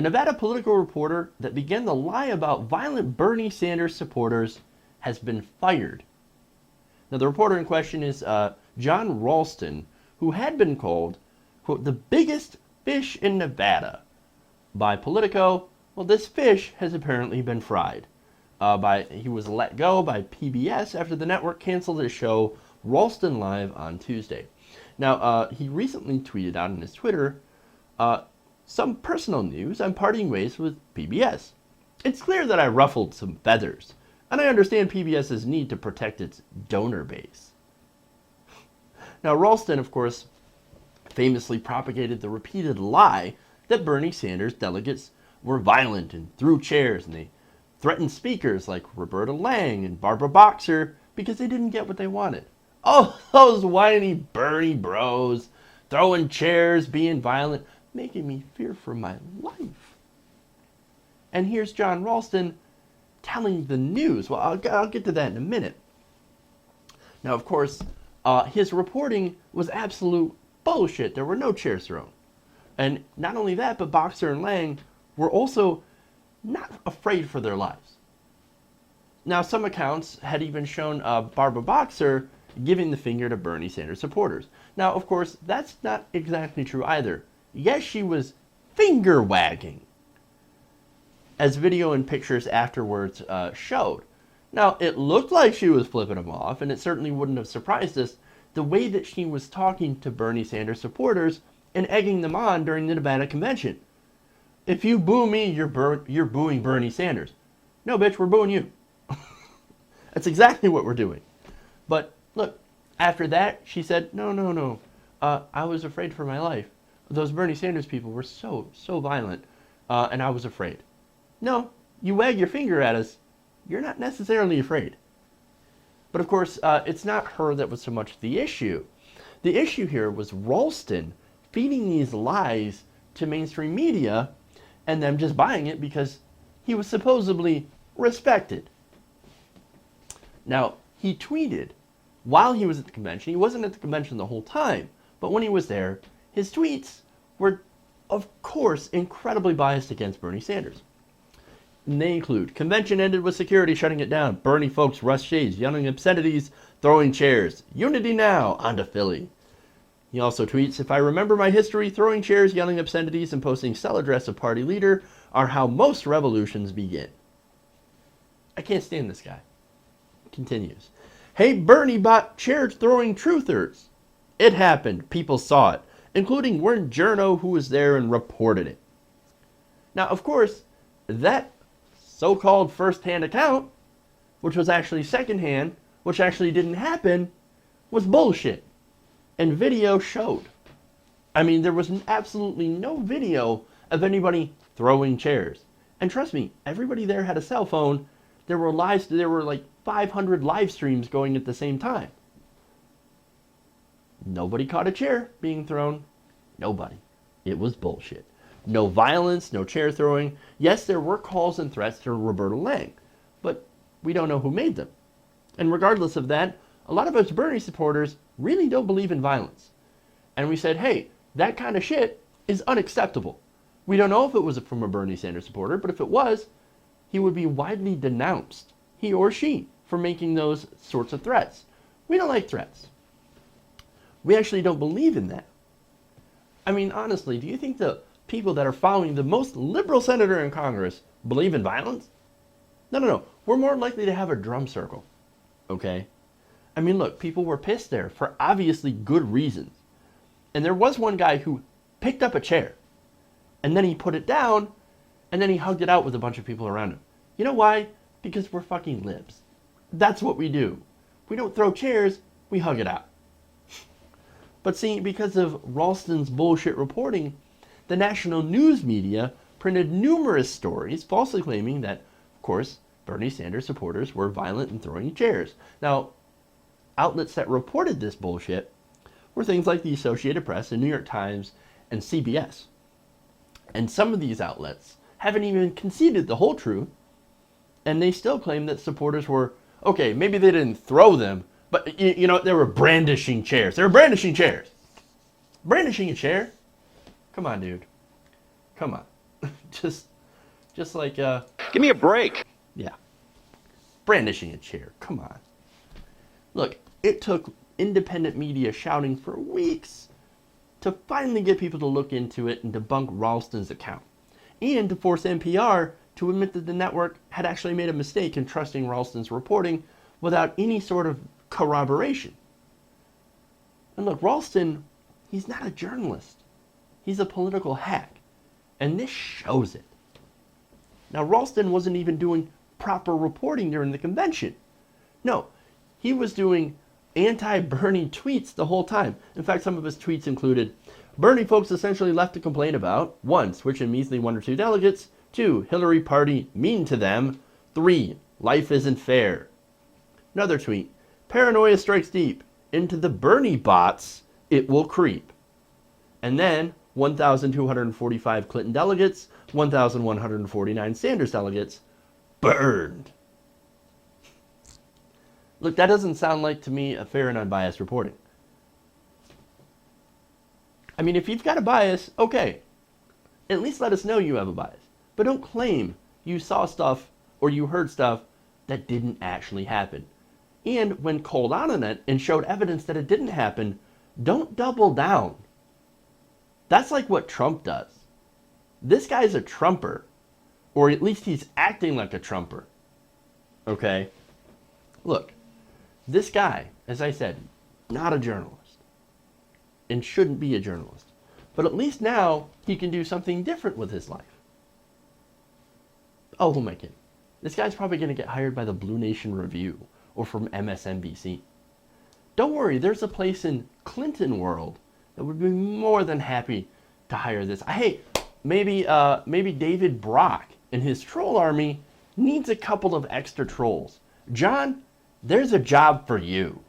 A Nevada Politico reporter that began the lie about violent Bernie Sanders supporters has been fired. Now, the reporter in question is Jon Ralston, who had been called, quote, the biggest fish in Nevada by Politico. Well, this fish has apparently been fried. He was let go by PBS after the network canceled his show Ralston Live on Tuesday. Now, he recently tweeted out on his Twitter, some personal news, I'm parting ways with PBS. It's clear that I ruffled some feathers, and I understand PBS's need to protect its donor base. Now, Ralston, of course, famously propagated the repeated lie that Bernie Sanders delegates were violent and threw chairs, and they threatened speakers like Roberta Lang and Barbara Boxer because they didn't get what they wanted. Oh, those whiny Bernie bros, throwing chairs, being violent, making me fear for my life. And here's Jon Ralston telling the news. Well, I'll get to that in a minute. Now, of course, his reporting was absolute bullshit. There were no chairs thrown. And not only that, but Boxer and Lang were also not afraid for their lives. Now, some accounts had even shown Barbara Boxer giving the finger to Bernie Sanders supporters. Now, of course, that's not exactly true either. Yes, she was finger wagging, as video and pictures afterwards showed. Now, it looked like she was flipping them off, and it certainly wouldn't have surprised us the way that she was talking to Bernie Sanders supporters and egging them on during the Nevada convention. If you boo me, you're booing Bernie Sanders. No, bitch, we're booing you. That's exactly what we're doing. But look, after that, she said, no. I was afraid for my life. Those Bernie Sanders people were so violent, and I was afraid. No, you wag your finger at us, you're not necessarily afraid. But of course, it's not her that was so much the issue. The issue here was Ralston feeding these lies to mainstream media and them just buying it because he was supposedly respected. Now, he tweeted while he was at the convention. He wasn't at the convention the whole time, but when he was there, his tweets were, of course, incredibly biased against Bernie Sanders. And they include, convention ended with security shutting it down, Bernie folks rush shades, yelling obscenities, throwing chairs, unity now, on to Philly. He also tweets, if I remember my history, throwing chairs, yelling obscenities, and posting cell address of party leader are how most revolutions begin. I can't stand this guy. Continues. Hey, Bernie bot chair throwing truthers. It happened. People saw it, including one journo who was there and reported it. Now, of course, that so-called first-hand account, which was actually second-hand, which actually didn't happen, was bullshit. And video showed. I mean, there was absolutely no video of anybody throwing chairs. And trust me, everybody there had a cell phone. There were like 500 live streams going at the same time. Nobody caught a chair being thrown. Nobody. It was bullshit. No violence, no chair throwing. Yes, there were calls and threats to Roberta Lang, but we don't know who made them. And regardless of that, a lot of us Bernie supporters really don't believe in violence. And we said, hey, that kind of shit is unacceptable. We don't know if it was from a Bernie Sanders supporter, but if it was, he would be widely denounced, he or she, for making those sorts of threats. We don't like threats. We actually don't believe in that. I mean, honestly, do you think the people that are following the most liberal senator in Congress believe in violence? No. We're more likely to have a drum circle, okay? I mean, look, people were pissed there for obviously good reasons. And there was one guy who picked up a chair, and then he put it down, and then he hugged it out with a bunch of people around him. You know why? Because we're fucking libs. That's what we do. We don't throw chairs, we hug it out. But see, because of Ralston's bullshit reporting, the national news media printed numerous stories falsely claiming that, of course, Bernie Sanders supporters were violent and throwing chairs. Now, outlets that reported this bullshit were things like the Associated Press, the New York Times, and CBS. And some of these outlets haven't even conceded the whole truth, and they still claim that supporters were, okay, maybe they didn't throw them, but, you know, they were brandishing chairs. They were brandishing chairs. Brandishing a chair? Come on, dude. Come on. just like, Give me a break. yeah, brandishing a chair. Come on. Look, it took independent media shouting for weeks to finally get people to look into it and debunk Ralston's account, and to force NPR to admit that the network had actually made a mistake in trusting Ralston's reporting without any sort of corroboration. And look, Ralston, he's not a journalist. He's a political hack, and this shows it. Now, Ralston wasn't even doing proper reporting during the convention. No, he was doing anti-Bernie tweets the whole time. In fact, some of his tweets included, Bernie folks essentially left to complain about 1. Switching measly 1 or 2 delegates, 2. Hillary party mean to them, 3. Life isn't fair. Another tweet, paranoia strikes deep, into the Bernie bots it will creep. And then 1,245 Clinton delegates, 1,149 Sanders delegates burned. Look, that doesn't sound like to me a fair and unbiased reporting. I mean, if you've got a bias, okay. At least let us know you have a bias. But don't claim you saw stuff or you heard stuff that didn't actually happen. And when called out on it and showed evidence that it didn't happen, don't double down. That's like what Trump does. This guy's a Trumper. Or at least he's acting like a Trumper. Okay? Look, this guy, as I said, not a journalist. And shouldn't be a journalist. But at least now he can do something different with his life. Oh, who am I kidding? This guy's probably going to get hired by the Blue Nation Review or from MSNBC. Don't worry, there's a place in Clinton world that would be more than happy to hire this. Hey, maybe David Brock and his troll army needs a couple of extra trolls. John, there's a job for you.